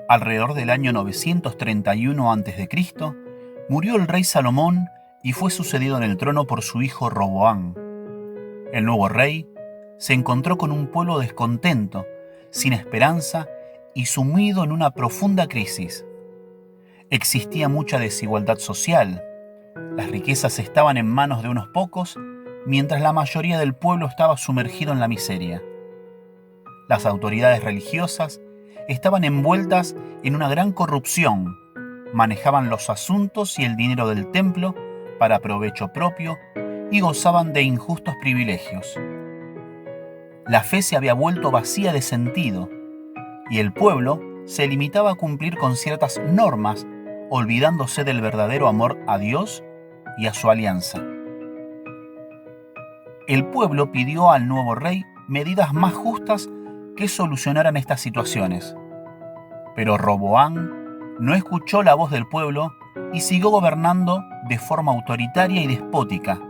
Alrededor del año 931 a.C., murió el rey Salomón y fue sucedido en el trono por su hijo Roboam. El nuevo rey se encontró con un pueblo descontento, sin esperanza y sumido en una profunda crisis. Existía mucha desigualdad social. Las riquezas estaban en manos de unos pocos, mientras la mayoría del pueblo estaba sumergido en la miseria. Las autoridades religiosas estaban envueltas en una gran corrupción, manejaban los asuntos y el dinero del templo para provecho propio y gozaban de injustos privilegios. La fe se había vuelto vacía de sentido y el pueblo se limitaba a cumplir con ciertas normas, olvidándose del verdadero amor a Dios y a su alianza. El pueblo pidió al nuevo rey medidas más justas que solucionaran estas situaciones. Pero Roboam no escuchó la voz del pueblo y siguió gobernando de forma autoritaria y despótica,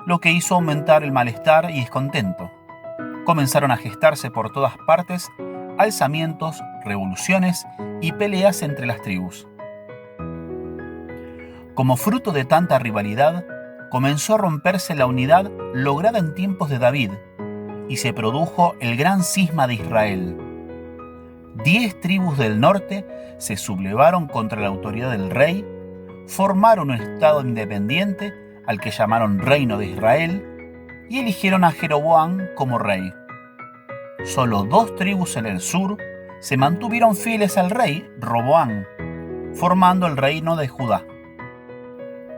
lo que hizo aumentar el malestar y descontento. Comenzaron a gestarse por todas partes alzamientos, revoluciones y peleas entre las tribus. Como fruto de tanta rivalidad, comenzó a romperse la unidad lograda en tiempos de David, y se produjo el gran cisma de Israel. 10 tribus del norte se sublevaron contra la autoridad del rey, formaron un estado independiente al que llamaron Reino de Israel y eligieron a Jeroboam como rey. Solo 2 tribus en el sur se mantuvieron fieles al rey Roboam, formando el reino de Judá.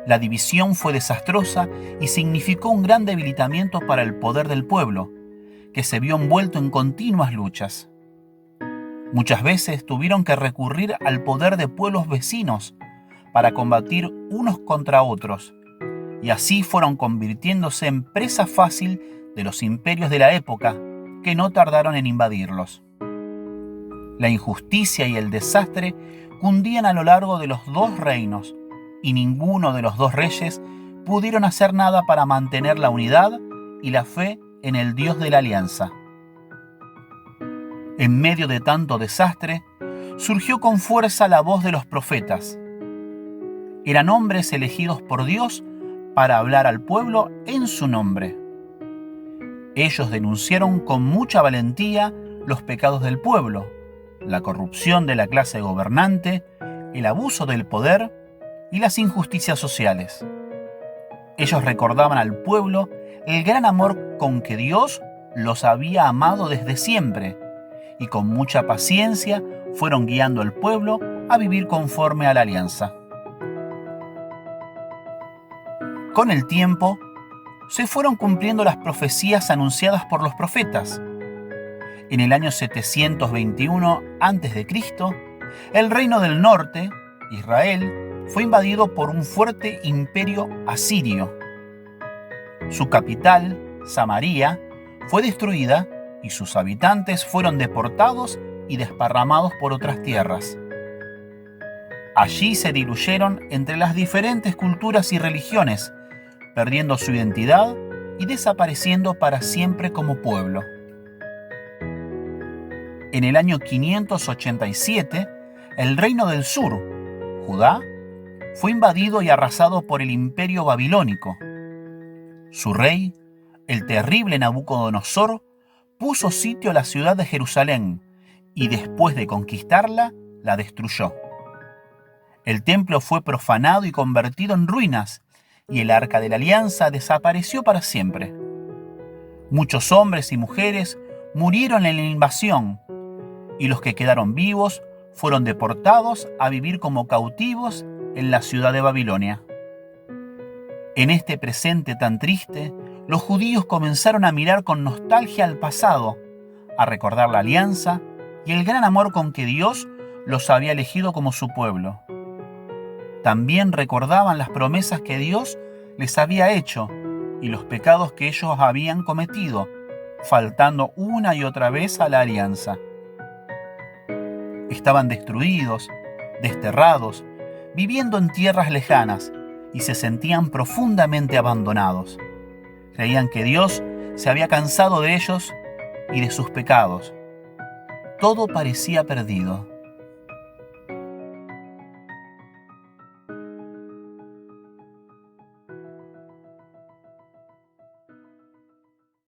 La división fue desastrosa y significó un gran debilitamiento para el poder del pueblo, que se vio envuelto en continuas luchas. Muchas veces tuvieron que recurrir al poder de pueblos vecinos para combatir unos contra otros, y así fueron convirtiéndose en presa fácil de los imperios de la época, que no tardaron en invadirlos. La injusticia y el desastre cundían a lo largo de los 2 reinos, y ninguno de los 2 reyes pudieron hacer nada para mantener la unidad y la fe en el Dios de la alianza. En medio de tanto desastre, surgió con fuerza la voz de los profetas. Eran hombres elegidos por Dios para hablar al pueblo en su nombre. Ellos denunciaron con mucha valentía los pecados del pueblo, la corrupción de la clase gobernante, el abuso del poder y las injusticias sociales. Ellos recordaban al pueblo el gran amor con que Dios los había amado desde siempre, y con mucha paciencia fueron guiando al pueblo a vivir conforme a la alianza. Con el tiempo, se fueron cumpliendo las profecías anunciadas por los profetas. En el año 721 a.C., el reino del norte, Israel, fue invadido por un fuerte imperio asirio. Su capital, Samaria, fue destruida y sus habitantes fueron deportados y desparramados por otras tierras. Allí se diluyeron entre las diferentes culturas y religiones, perdiendo su identidad y desapareciendo para siempre como pueblo. En el año 587, el reino del sur, Judá, fue invadido y arrasado por el imperio babilónico. Su rey, el terrible Nabucodonosor, puso sitio a la ciudad de Jerusalén y después de conquistarla, la destruyó. El templo fue profanado y convertido en ruinas, y el arca de la alianza desapareció para siempre. Muchos hombres y mujeres murieron en la invasión, y los que quedaron vivos fueron deportados a vivir como cautivos en la ciudad de Babilonia. En este presente tan triste, los judíos comenzaron a mirar con nostalgia al pasado, a recordar la alianza y el gran amor con que Dios los había elegido como su pueblo. También recordaban las promesas que Dios les había hecho y los pecados que ellos habían cometido, faltando una y otra vez a la alianza. Estaban destruidos, desterrados, viviendo en tierras lejanas y se sentían profundamente abandonados. Creían que Dios se había cansado de ellos y de sus pecados. Todo parecía perdido.